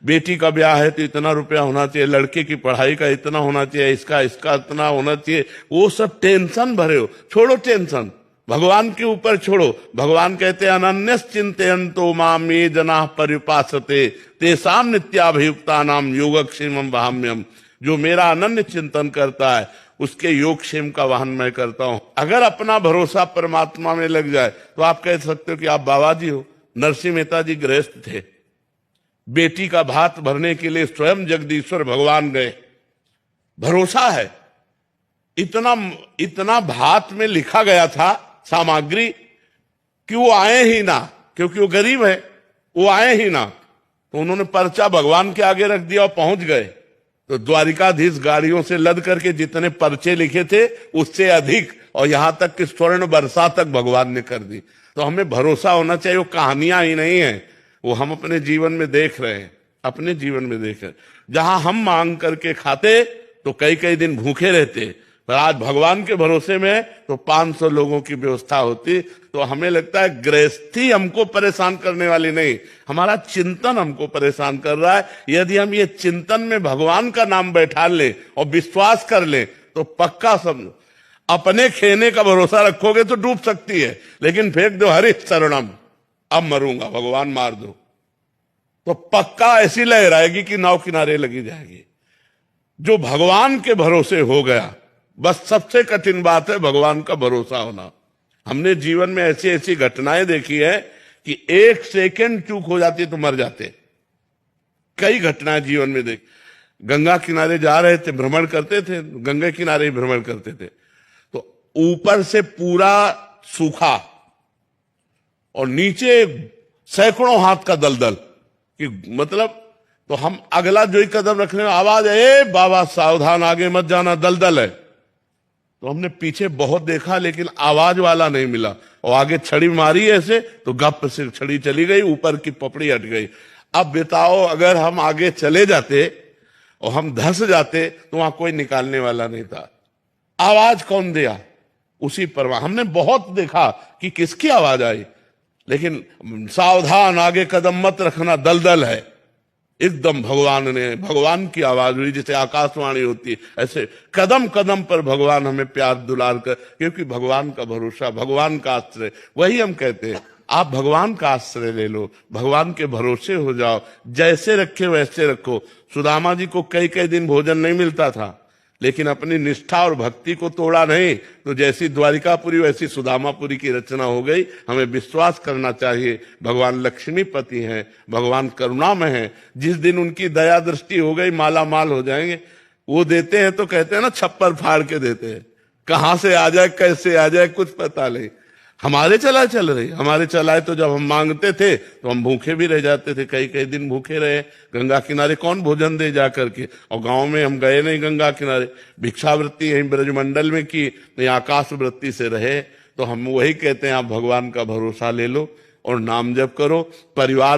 बेटी का ब्याह है तो इतना रुपया होना चाहिए, लड़के की पढ़ाई का इतना होना चाहिए, इसका इतना होना चाहिए, वो सब टेंशन भरे हो। छोड़ो टेंशन, भगवान के ऊपर छोड़ो। भगवान कहते हैं अनन्यस चिंतयन्तो माम ये जनाः पर्युपासते तेषां नित्याभियुक्ता नाम योगक्षेमं वहाम्यहम्। जो मेरा अनन्य चिंतन करता है उसके योगक्षेम का वाहन मैं करता हूं। अगर अपना भरोसा परमात्मा में लग जाए तो आप कह सकते हो कि आप बाबा जी हो। नरसिंह मेहता जी गृहस्थ थे, बेटी का भात भरने के लिए स्वयं जगदीश्वर भगवान गए। भरोसा है, इतना भात में लिखा गया था सामग्री कि वो आए ही ना, क्योंकि वो गरीब है, वो आए ही ना। तो उन्होंने पर्चा भगवान के आगे रख दिया और पहुंच गए। तो द्वारिकाधीश गाड़ियों से लद करके जितने पर्चे लिखे थे उससे अधिक, और यहां तक कि स्वर्ण वर्षा तक भगवान ने कर दी। तो हमें भरोसा होना चाहिए, वो कहानियां ही नहीं है, वो हम अपने जीवन में देख रहे हैं, अपने जीवन में देख रहे हैं। जहां हम मांग करके खाते तो कई कई दिन भूखे रहते, पर आज भगवान के भरोसे में तो 500 लोगों की व्यवस्था होती। तो हमें लगता है गृहस्थी हमको परेशान करने वाली नहीं, हमारा चिंतन हमको परेशान कर रहा है। यदि हम ये चिंतन में भगवान का नाम बैठा ले और विश्वास कर ले तो पक्का समझो, अपने खेने का भरोसा रखोगे तो डूब सकती है, लेकिन फेंक दो हरि शरणम, अब मरूंगा भगवान मार दो, तो पक्का ऐसी लहर आएगी कि नाव किनारे लगी जाएगी। जो भगवान के भरोसे हो गया, बस सबसे कठिन बात है भगवान का भरोसा होना। हमने जीवन में ऐसी ऐसी घटनाएं देखी है कि 1 सेकंड चूक हो जाती तो मर जाते। कई घटनाएं जीवन में देख, गंगा किनारे जा रहे थे, भ्रमण करते थे, गंगा किनारे ही भ्रमण करते थे, तो ऊपर से पूरा सूखा और नीचे सैकड़ों हाथ का दलदल, कि मतलब तो हम अगला जो ही कदम रखने में आवाज है, ए बाबा सावधान आगे मत जाना दलदल है। तो हमने पीछे बहुत देखा लेकिन आवाज वाला नहीं मिला, और आगे छड़ी मारी ऐसे तो गप से छड़ी चली गई, ऊपर की पपड़ी हट गई। अब बताओ अगर हम आगे चले जाते और हम धंस जाते तो वहां कोई निकालने वाला नहीं था। आवाज कौन दिया? उसी परवाह। हमने बहुत देखा कि किसकी आवाज आई, लेकिन सावधान आगे कदम मत रखना दलदल है, एकदम भगवान की आवाज हुई, जैसे आकाशवाणी होती है, ऐसे कदम कदम पर भगवान हमें प्यार दुलार कर, क्योंकि भगवान का भरोसा, भगवान का आश्रय, वही हम कहते हैं आप भगवान का आश्रय ले लो, भगवान के भरोसे हो जाओ, जैसे रखे वैसे रखो। सुदामा जी को कई कई दिन भोजन नहीं मिलता था, लेकिन अपनी निष्ठा और भक्ति को तोड़ा नहीं, तो जैसी द्वारिकापुरी वैसी सुदामापुरी की रचना हो गई। हमें विश्वास करना चाहिए भगवान लक्ष्मीपति हैं, भगवान करुणामय हैं। जिस दिन उनकी दया दृष्टि हो गई माला माल हो जाएंगे। वो देते हैं तो कहते हैं ना छप्पर फाड़ के देते हैं, कहां से आ जाए कैसे आ जाए कुछ पता नहीं। हमारे चलाए चल रही, हमारे चलाए तो जब हम मांगते थे तो हम भूखे भी रह जाते थे, कई कई दिन भूखे रहे। गंगा किनारे कौन भोजन दे जा करके, और गांव में हम गए नहीं गंगा किनारे, भिक्षावृत्ति यहीं ब्रजमंडल में की, नहीं आकाश वृत्ति से रहे। तो हम वही कहते हैं आप भगवान का भरोसा ले लो और नाम जप करो। परिवार